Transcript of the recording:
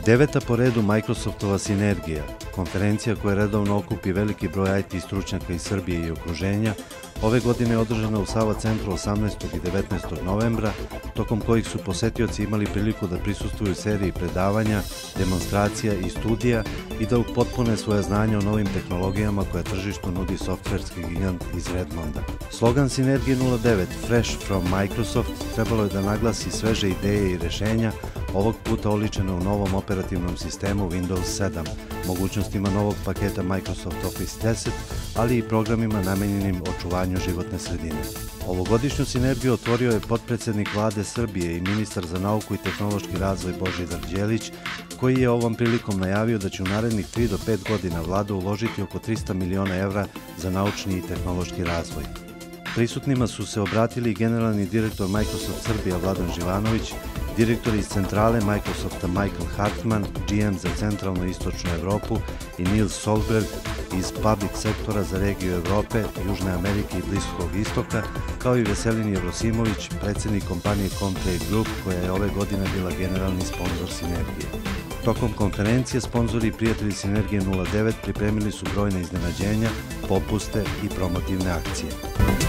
Deveta po redu Microsoftova Sinergija, konferencija koja redovno okupi veliki broj IT stručnjaka iz Srbije i okruženja, ove godine je održana u Sava centru 18. i 19. novembra, tokom kojih su posetioci imali priliku da prisustvuju seriji predavanja, demonstracija i studija i da upotpune svoje znanje o novim tehnologijama koje tržištu nudi softverski gigant iz Redmonda. Slogan Sinergije 09 Fresh from Microsoft trebalo je da naglasi sveže ideje i rešenja, ovog puta oličene u novom operativnom sistemu Windows 7, mogućnostima novog paketa Microsoft Office 10, ali i programima namenjenim očuvanju životne sredine. Ovogodišnju sinergiju otvorio je potpredsednik Vlade Srbije i ministar za nauku i tehnološki razvoj Božidar Đelić, koji je ovom prilikom najavio da će u narednih 3 do 5 godina Vlada uložiti oko 300 miliona evra za naučni i tehnološki razvoj. Prisutnima su se obratili generalni direktor Microsoft Srbija Vladan Živanović, direktor iz centrale Microsofta Michael Hartman, GM za centralnu i istočnu Evropu i Nils Solberg iz public sektora za regiju Evrope, Južne Amerike i Bliskog istoka, kao i Veselin Jevrosimović, predsednik kompanije Comtrade Group, koja je ove godine bila generalni sponsor Sinergije. Tokom konferencije sponzori i prijatelji Sinergije 09 pripremili su brojne iznenađenja, popuste i promotivne akcije.